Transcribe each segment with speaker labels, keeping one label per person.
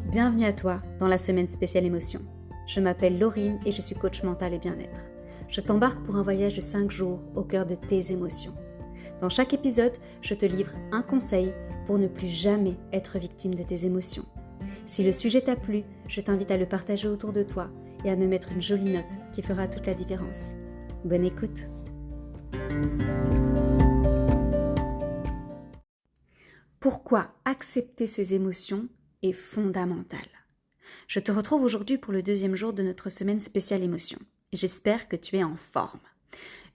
Speaker 1: Bienvenue à toi dans la semaine spéciale émotion. Je m'appelle Laurine et je suis coach mental et bien-être. Je t'embarque pour un voyage de 5 jours au cœur de tes émotions. Dans chaque épisode, je te livre un conseil pour ne plus jamais être victime de tes émotions. Si le sujet t'a plu, je t'invite à le partager autour de toi et à me mettre une jolie note qui fera toute la différence. Bonne écoute! Pourquoi accepter ses émotions est fondamental. Je te retrouve aujourd'hui pour le 2e jour de notre semaine spéciale émotion. J'espère que tu es en forme.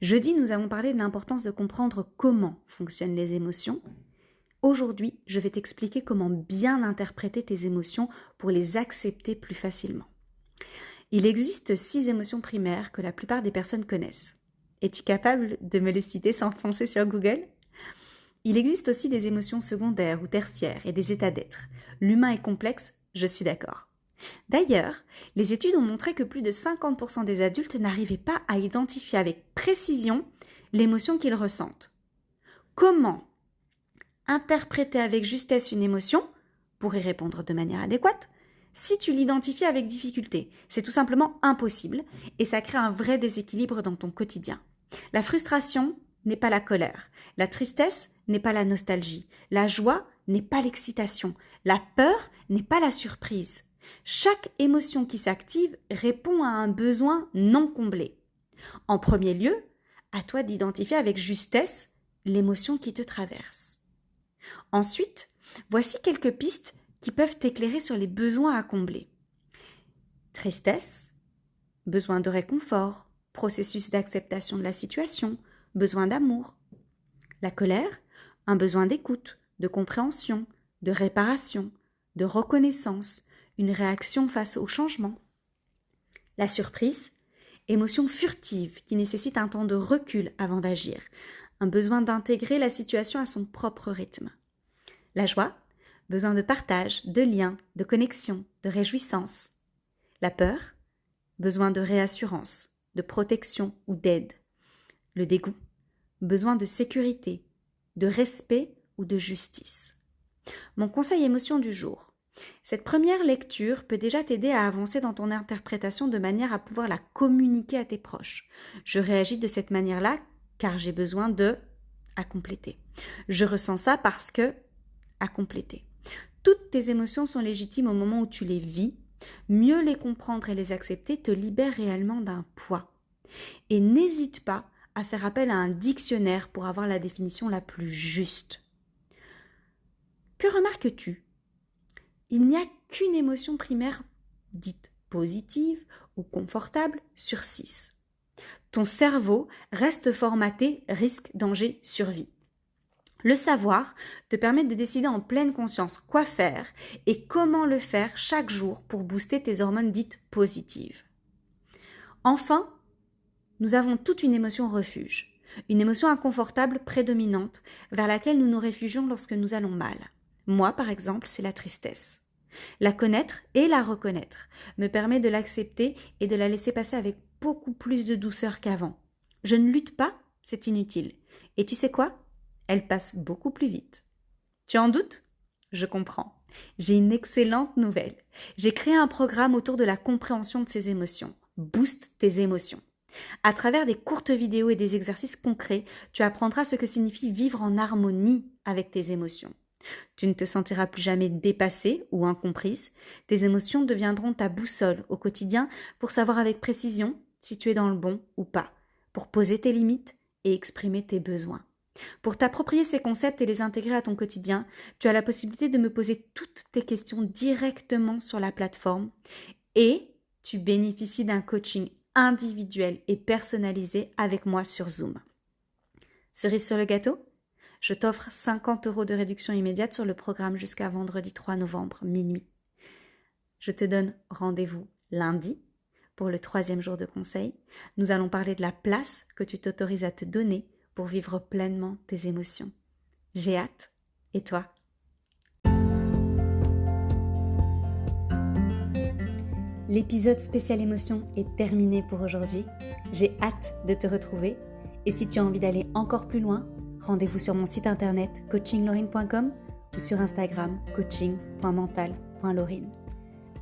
Speaker 1: Jeudi, nous avons parlé de l'importance de comprendre comment fonctionnent les émotions. Aujourd'hui, je vais t'expliquer comment bien interpréter tes émotions pour les accepter plus facilement. Il existe 6 émotions primaires que la plupart des personnes connaissent. Es-tu capable de me les citer sans foncer sur Google ? Il existe aussi des émotions secondaires ou tertiaires et des états d'être. L'humain est complexe, je suis d'accord. D'ailleurs, les études ont montré que plus de 50% des adultes n'arrivaient pas à identifier avec précision l'émotion qu'ils ressentent. Comment interpréter avec justesse une émotion pour y répondre de manière adéquate si tu l'identifies avec difficulté? C'est tout simplement impossible et ça crée un vrai déséquilibre dans ton quotidien. La frustration n'est pas la colère, la tristesse n'est pas la nostalgie, la joie n'est pas l'excitation, la peur n'est pas la surprise. Chaque émotion qui s'active répond à un besoin non comblé. En premier lieu, à toi d'identifier avec justesse l'émotion qui te traverse. Ensuite, voici quelques pistes qui peuvent t'éclairer sur les besoins à combler. Tristesse, besoin de réconfort, processus d'acceptation de la situation, besoin d'amour. La colère, un besoin d'écoute, de compréhension, de réparation, de reconnaissance, une réaction face au changement. La surprise, émotion furtive qui nécessite un temps de recul avant d'agir, un besoin d'intégrer la situation à son propre rythme. La joie, besoin de partage, de lien, de connexion, de réjouissance. La peur, besoin de réassurance, de protection ou d'aide. Le dégoût, besoin de sécurité, de respect ou de justice. Mon conseil émotion du jour. Cette première lecture peut déjà t'aider à avancer dans ton interprétation de manière à pouvoir la communiquer à tes proches. Je réagis de cette manière-là car j'ai besoin de à compléter. Je ressens ça parce que à compléter. Toutes tes émotions sont légitimes au moment où tu les vis. Mieux les comprendre et les accepter te libère réellement d'un poids. Et n'hésite pas à faire appel à un dictionnaire pour avoir la définition la plus juste. Que remarques-tu ? Il n'y a qu'une émotion primaire dite positive ou confortable sur 6. Ton cerveau reste formaté risque, danger, survie. Le savoir te permet de décider en pleine conscience quoi faire et comment le faire chaque jour pour booster tes hormones dites positives. Enfin, nous avons toute une émotion refuge, une émotion inconfortable prédominante vers laquelle nous nous réfugions lorsque nous allons mal. Moi, par exemple, c'est la tristesse. La connaître et la reconnaître me permet de l'accepter et de la laisser passer avec beaucoup plus de douceur qu'avant. Je ne lutte pas, c'est inutile. Et tu sais quoi ? Elle passe beaucoup plus vite. Tu en doutes ? Je comprends. J'ai une excellente nouvelle. J'ai créé un programme autour de la compréhension de ces émotions. Booste tes émotions. À travers des courtes vidéos et des exercices concrets, tu apprendras ce que signifie vivre en harmonie avec tes émotions. Tu ne te sentiras plus jamais dépassée ou incomprise. Tes émotions deviendront ta boussole au quotidien pour savoir avec précision si tu es dans le bon ou pas, pour poser tes limites et exprimer tes besoins. Pour t'approprier ces concepts et les intégrer à ton quotidien, tu as la possibilité de me poser toutes tes questions directement sur la plateforme et tu bénéficies d'un coaching individuel et personnalisé avec moi sur Zoom. Cerise sur le gâteau ? Je t'offre 50 € de réduction immédiate sur le programme jusqu'à vendredi 3 novembre, minuit. Je te donne rendez-vous lundi pour le 3e jour de conseil. Nous allons parler de la place que tu t'autorises à te donner pour vivre pleinement tes émotions. J'ai hâte. Et toi ? L'épisode spécial émotion est terminé pour aujourd'hui. J'ai hâte de te retrouver. Et si tu as envie d'aller encore plus loin, rendez-vous sur mon site internet coachinglorine.com ou sur Instagram coaching.mental.laurine.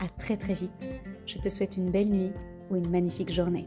Speaker 1: à très très vite. Je te souhaite une belle nuit ou une magnifique journée.